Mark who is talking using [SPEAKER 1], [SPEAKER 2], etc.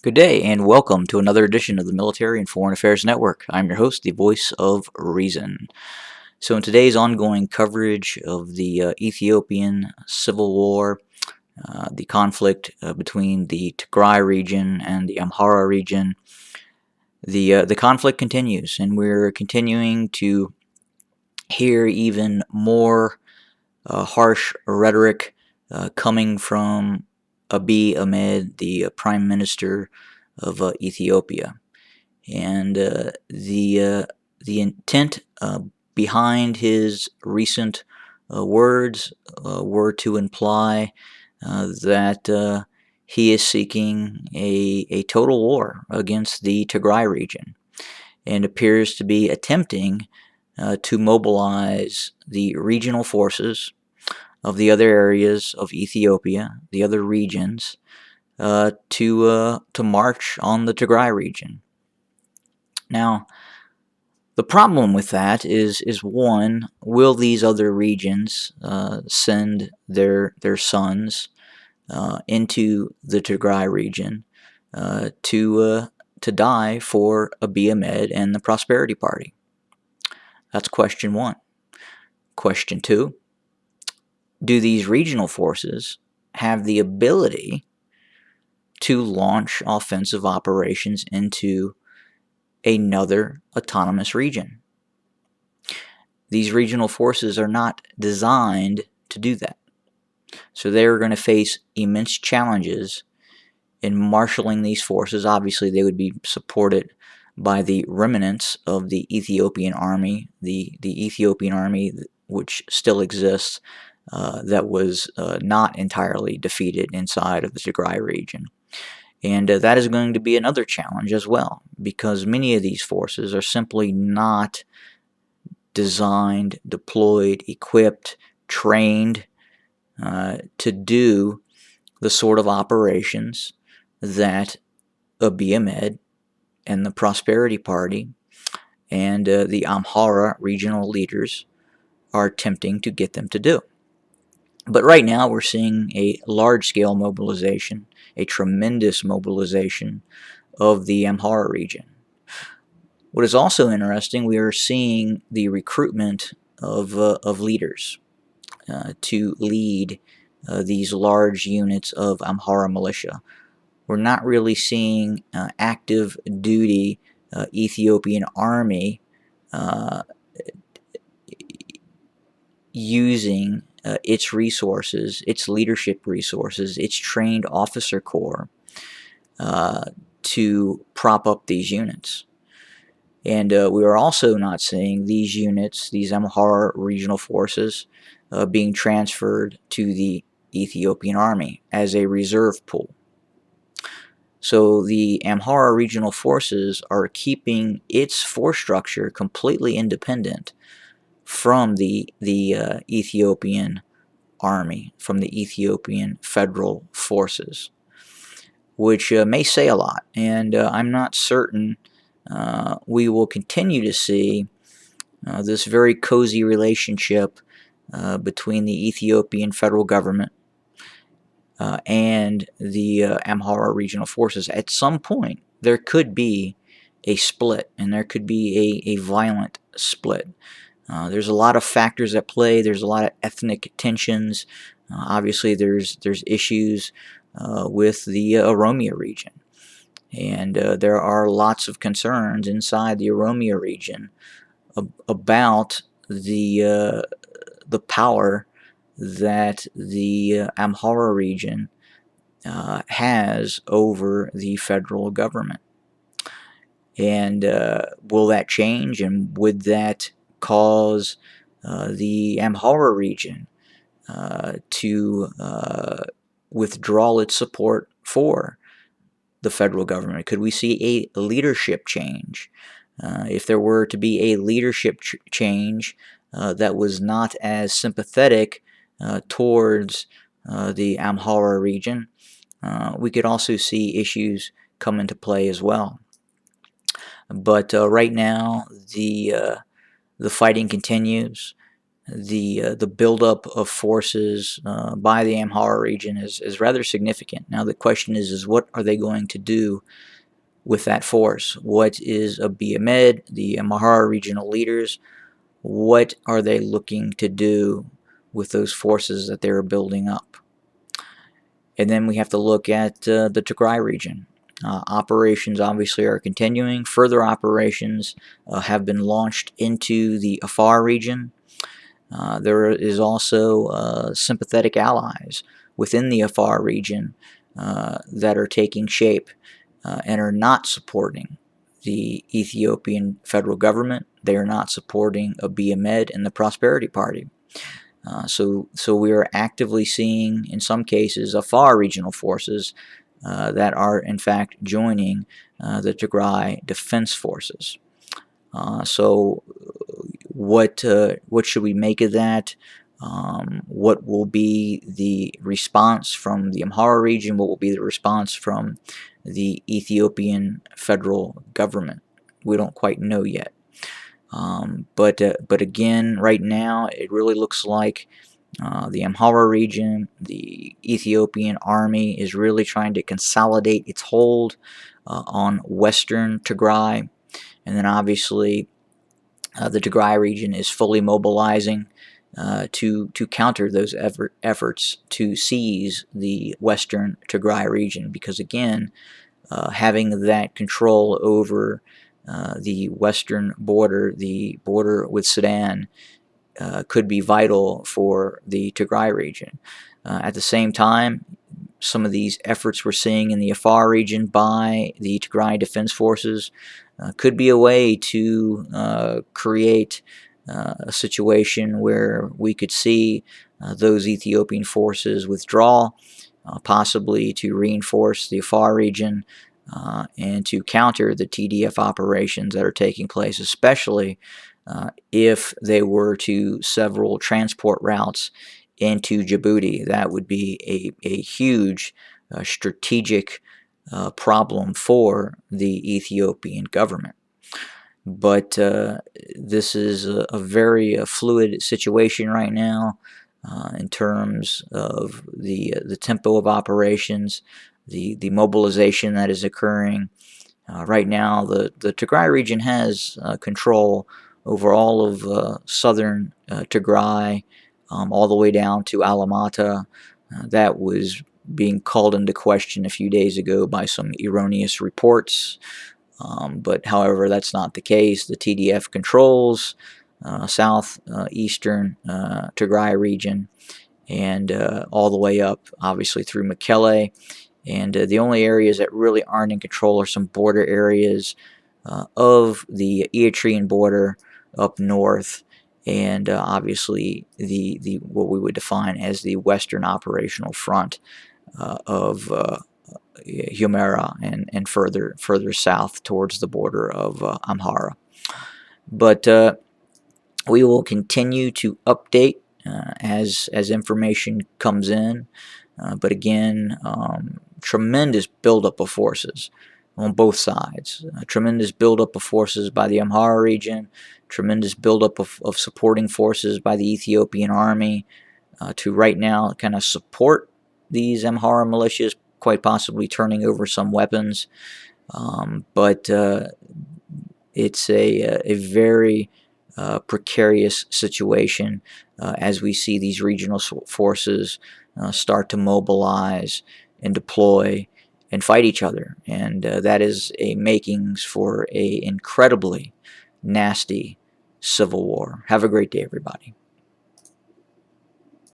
[SPEAKER 1] Good day, and welcome to another edition of the Military and Foreign Affairs Network. I'm your host, the voice of reason. So, in today's ongoing coverage of the Ethiopian civil war, the conflict between the Tigray region and the Amhara region, the conflict continues, and we're continuing to hear even more harsh rhetoric coming from Abiy Ahmed, the Prime Minister of Ethiopia. And the intent behind his recent words were to imply that he is seeking a total war against the Tigray region and appears to be attempting to mobilize the regional forces of the other areas of Ethiopia, the other regions, to march on the Tigray region. Now, the problem with that is one: will these other regions send their sons into the Tigray region to die for Abiy Ahmed and the Prosperity Party? That's question one. Question two: do these regional forces have the ability to launch offensive operations into another autonomous region? These regional forces are not designed to do that. So they're going to face immense challenges in marshaling these forces. Obviously, they would be supported by the remnants of the Ethiopian army, the Ethiopian army which still exists, that was not entirely defeated inside of the Tigray region. And that is going to be another challenge as well, because many of these forces are simply not designed, deployed, equipped, trained to do the sort of operations that Abiy Ahmed and the Prosperity Party and the Amhara regional leaders are attempting to get them to do. But right now we're seeing a large-scale mobilization, a tremendous mobilization of the Amhara region. What is also interesting, we are seeing the recruitment of leaders to lead these large units of Amhara militia. We're not really seeing active duty Ethiopian army using its resources, its leadership resources, its trained officer corps to prop up these units. And we are also not seeing these units, these Amhara regional forces, being transferred to the Ethiopian army as a reserve pool. So the Amhara regional forces are keeping its force structure completely independent from the Ethiopian army, from the Ethiopian federal forces, which may say a lot. And I'm not certain we will continue to see this very cozy relationship between the Ethiopian federal government and the Amhara regional forces. At some point, there could be a split, and there could be a violent split. There's a lot of factors at play. There's a lot of ethnic tensions. Obviously, there's issues with the Oromia region. And there are lots of concerns inside the Oromia region about the power that the Amhara region has over the federal government. And will that change? And would that cause the Amhara region to withdraw its support for the federal government? Could we see a leadership change? If there were to be a leadership change that was not as sympathetic towards the Amhara region, we could also see issues come into play as well. But right now, the fighting continues. the buildup of forces by the Amhara region is rather significant. Now the question is what are they going to do with that force? What is Abiy Ahmed, the Amhara regional leaders, what are they looking to do with those forces that they're building up? And then we have to look at the Tigray region. Operations obviously are continuing. Further operations have been launched into the Afar region. There is also sympathetic allies within the Afar region that are taking shape and are not supporting the Ethiopian federal government. They are not supporting Abiy Ahmed and the Prosperity Party. So we are actively seeing, in some cases, Afar regional forces that are in fact joining the Tigray Defense Forces. So what should we make of that? What will be the response from the Amhara region? What will be the response from the Ethiopian federal government? We don't quite know yet. But again, right now, it really looks like the Amhara region, the Ethiopian army is really trying to consolidate its hold on western Tigray. And then obviously the Tigray region is fully mobilizing to counter those efforts to seize the western Tigray region, because again, having that control over the western border, the border with Sudan, could be vital for the Tigray region. At the same time, some of these efforts we're seeing in the Afar region by the Tigray Defense Forces could be a way to create a situation where we could see those Ethiopian forces withdraw, possibly to reinforce the Afar region and to counter the TDF operations that are taking place, especially if they were to several transport routes into Djibouti. That would be a huge strategic problem for the Ethiopian government. But this is a very fluid situation right now in terms of the tempo of operations, the mobilization that is occurring. Right now, the Tigray region has control over all of southern Tigray, all the way down to Alamata. That was being called into question a few days ago by some erroneous reports. But however, that's not the case. The TDF controls southeastern Tigray region and all the way up, obviously, through Mekelle. And the only areas that really aren't in control are some border areas of the Eritrean border up north, and obviously the what we would define as the Western Operational Front of Humera and further south towards the border of Amhara. But we will continue to update as information comes in. But again, tremendous buildup of forces on both sides. Tremendous buildup of forces by the Amhara region. Tremendous buildup of supporting forces by the Ethiopian army to right now kind of support these Amhara militias, quite possibly turning over some weapons. But it's a very precarious situation as we see these regional forces start to mobilize and deploy and fight each other. And that is a makings for a incredibly nasty civil war. Have a great day, everybody.